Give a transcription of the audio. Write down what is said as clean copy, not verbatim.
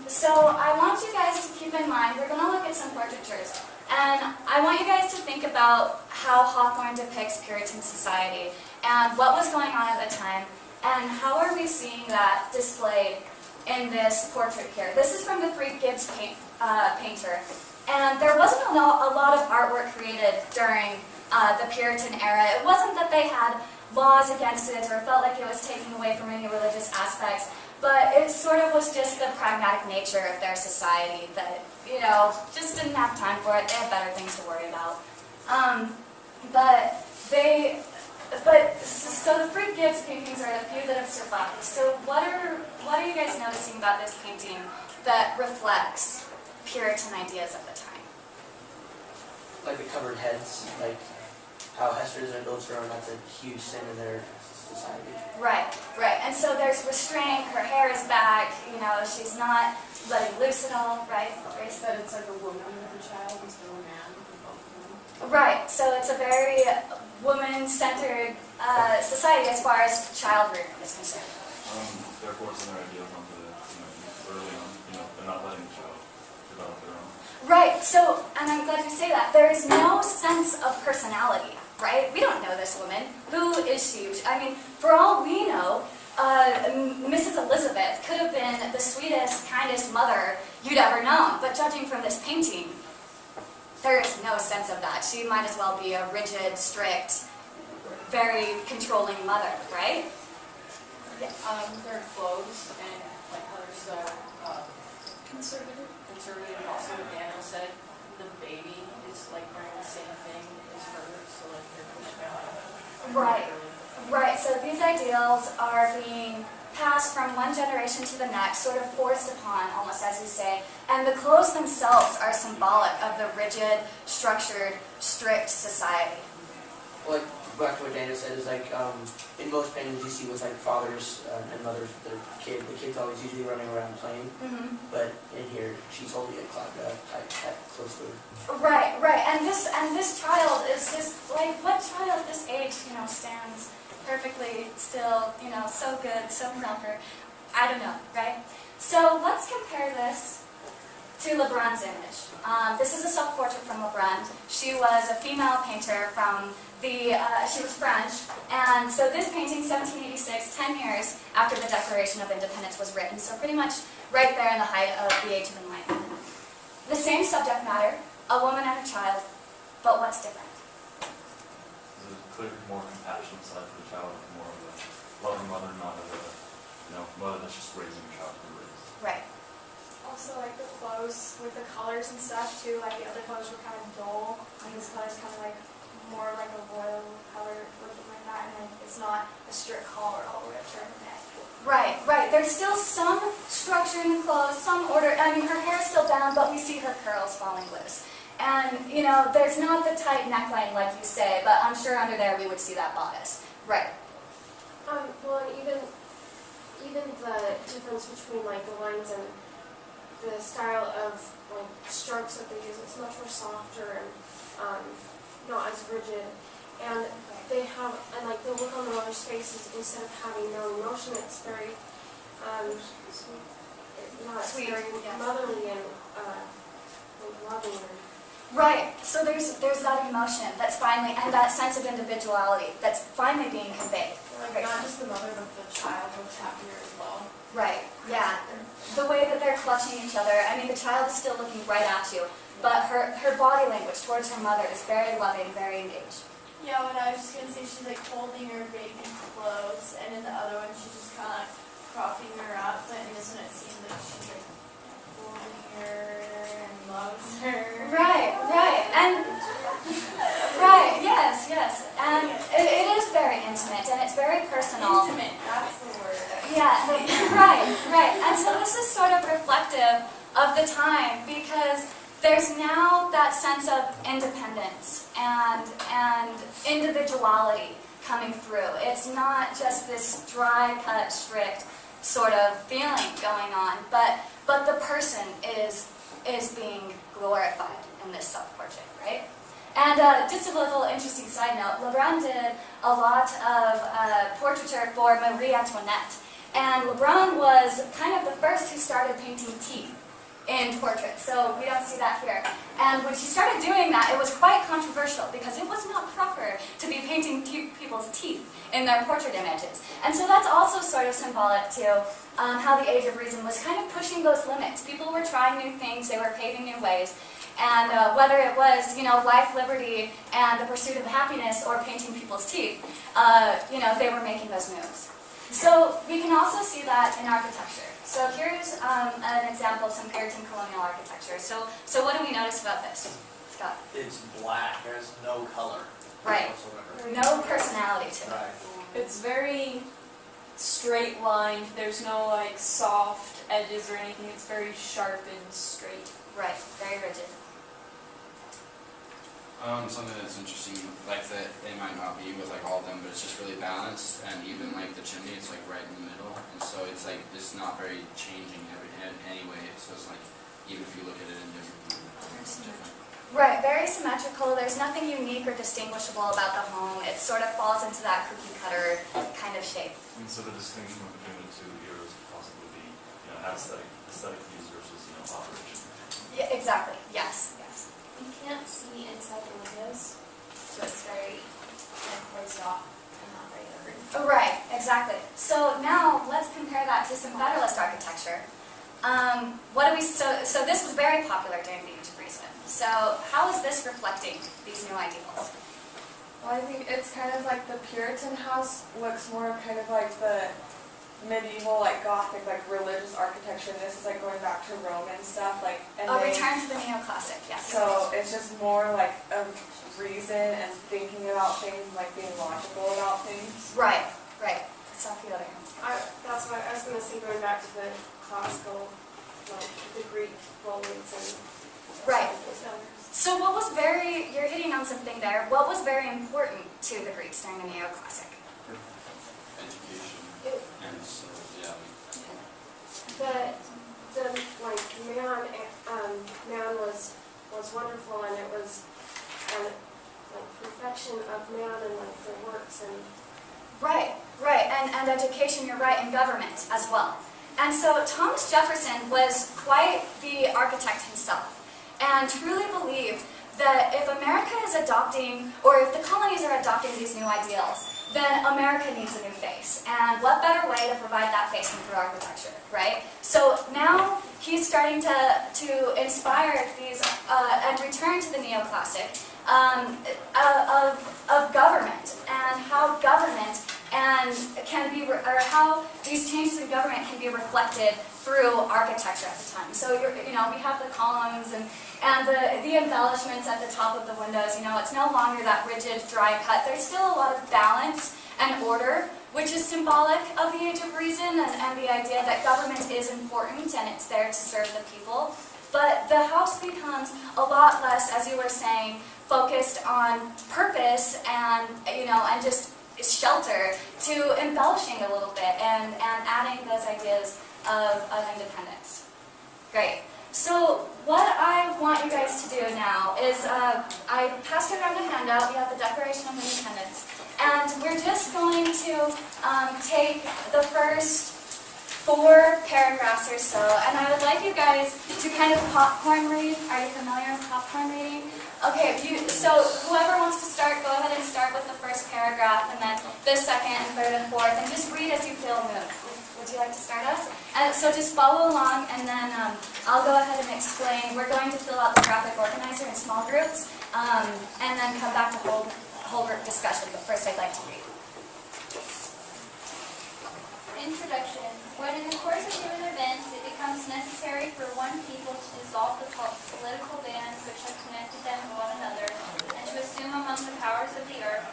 So I want you guys to keep in mind, we're going to look at some portraitures. And I want you guys to think about how Hawthorne depicts Puritan society and what was going on at the time, and how are we seeing that displayed in this portrait here. This is from the Freed Gibbs painter. And there wasn't a lot of artwork created during the Puritan era. It wasn't that they had laws against it or felt like it was taking away from any religious aspects, but it sort of was just the pragmatic nature of their society that, you know, just didn't have time for it. They had better things to worry about. So the Freed Gibbs paintings are the few that have survived. So what are you guys noticing about this painting that reflects Puritan ideas of the time? Like the covered heads, like how Hester's and adults are, that's a huge sin in their society. Right, right. And so there's restraint, her hair is back, you know, she's not letting loose at all, right? Grace? That it's like a woman with a child instead of a man with both of them. Right, so it's a very woman-centered society as far as child rearing is concerned. They're forcing their ideas onto the, early on, they're not letting the child develop their own. Right, so, and I'm glad you say that, there is no sense of personality, right? We don't know this woman. Who is she? I mean, for all we know, Mrs. Elizabeth could have been the sweetest, kindest mother you'd ever known, but judging from this painting, there is no sense of that. She might as well be a rigid, strict, very controlling mother, right? Their clothes and like Heather said, conservative. And also what Daniel said, the baby is like wearing the same thing as her, so like they're pushed out. Right, right. So these ideals are being passed from one generation to the next, sort of forced upon, almost as you say. And the clothes themselves are symbolic of the rigid, structured, strict society. Like, back to what Daniel said, is like, in most paintings you see with like fathers and mothers with their kid. The kid's always usually running around playing, but in here she's holding a cloud tight close to her. Right, right. And this child is just like, what child at this age, stands perfectly still, so good, so proper. I don't know, right? So let's compare this to Lebrun's image. This is a self-portrait from Lebrun. She was a female painter from she was French, and so this painting, 1786, 10 years after the Declaration of Independence was written, so pretty much right there in the height of the Age of Enlightenment. The same subject matter, a woman and a child, but what's different? There's a clear, more compassionate side for the child, more of a loving mother, not of a, mother that's just raising a child to be raised. Right. Also, like the clothes with the colors and stuff too, like the other colors were kind of dull, and this color's kind of like more like a royal color, looking like that, and then it's not a strict collar all the way up to her neck. Right, right. There's still some structure in the clothes, some order. I mean, her hair's still down, but we see her curls falling loose. And, there's not the tight neckline like you say, but I'm sure under there we would see that bodice. Right. Well, and even the difference between like the lines and the style of like strokes that they use, it's much more softer and not as rigid. And they have, and like the look on the mother's face is, instead of having no emotion, it's very Sweet, very yes. motherly and loving. Right. So there's that emotion that's finally, and that sense of individuality that's finally being conveyed. Like not just the mother, but the child looks happier as well. Right. Yeah. The way that they're clutching each other. I mean, the child is still looking right at you, but her body language towards her mother is very loving, very engaged. Yeah, what I was just gonna say, she's like holding her baby close, and in the other one, she's just kind of propping her up. But in this one, it seems like she's like holding her and loves her. Right, right, and right, yes, and it is very intimate and it's very personal. Intimate, that's the word. Yeah, right, and so this is sort of reflective of the time because there's now that sense of independence and individuality coming through. It's not just this dry cut, strict sort of feeling going on, but the person is being glorified in this self-portrait, right? And just a little interesting side note, Lebrun did a lot of portraiture for Marie Antoinette. And LeBron was kind of the first who started painting teeth in portraits, so we don't see that here. And when she started doing that, it was quite controversial because it was not proper to be painting people's teeth in their portrait images. And so that's also sort of symbolic to how the Age of Reason was kind of pushing those limits. People were trying new things, they were paving new ways. And whether it was, life, liberty, and the pursuit of happiness, or painting people's teeth, they were making those moves. So we can also see that in architecture. So here's an example of some Puritan colonial architecture. So what do we notice about this, Scott? It's black, there's no color Right. whatsoever. No personality to it. Right. It's very straight lined, there's no like soft edges or anything, it's very sharp and straight. Right, very rigid. Something that's interesting, like that it might not be with like all of them, but it's just really balanced, and even like the chimney, it's like right in the middle, and so it's like it's not very changing in any way. So it's like even if you look at it in different, it's different. Right, very symmetrical. There's nothing unique or distinguishable about the home. It sort of falls into that cookie cutter kind of shape. And so the distinction between the two here is possibly the, aesthetic views versus, operation. Yeah, exactly. Yes, yes. You can't see inside the windows, so it's very closed off and not very open. Oh, right, exactly. So now let's compare that to some Federalist architecture. So this was very popular during the Age of Reason. So how is this reflecting these new ideals? Well, I think it's kind of like the Puritan house looks more kind of like the medieval, like Gothic, like religious architecture. And this is like going back to Roman stuff, like. And Oh, they- return to the neoclassic, yes. So it's just more like of reason and thinking about things, like being logical about things. Right, right. Sophie over here. That's what I was going to say, going back to the classical, like the Greek buildings and Right. those others. So you're hitting on something there. What was very important to the Greeks during the neoclassic? Education, and so yeah. The man was wonderful, and it was like perfection of man and like the works and. Right, and education, you're right, and government as well. And so Thomas Jefferson was quite the architect himself, and truly believed that if America is adopting, or if the colonies are adopting these new ideals, then America needs a new face. And what better way to provide that face than through architecture, right? So now he's starting to inspire these, and return to the neoclassic of government, and how government how these changes in government can be reflected through architecture at the time. So we have the columns and the embellishments at the top of the windows. It's no longer that rigid, dry cut. There's still a lot of balance and order, which is symbolic of the Age of Reason and the idea that government is important and it's there to serve the people. But the house becomes a lot less, as you were saying, focused on purpose and just shelter, to embellishing a little bit and adding those ideas of independence. Great. So what I want you guys to do now is, I passed around a handout. We have the Declaration of Independence, and we're just going to take the first 4 paragraphs or so, and I would like you guys to kind of popcorn read. Are you familiar with popcorn reading? Okay, so whoever wants to start, go ahead and start with the first paragraph, and then the second and third and fourth, and just read as you feel moved. Would you like to start us? So just follow along, and then I'll go ahead and explain. We're going to fill out the graphic organizer in small groups, and then come back to whole group discussion, but first I'd like to read. Introduction. When in the course of human events it becomes necessary for one people to dissolve the political bands which have connected them with one another, and to assume among the powers of the earth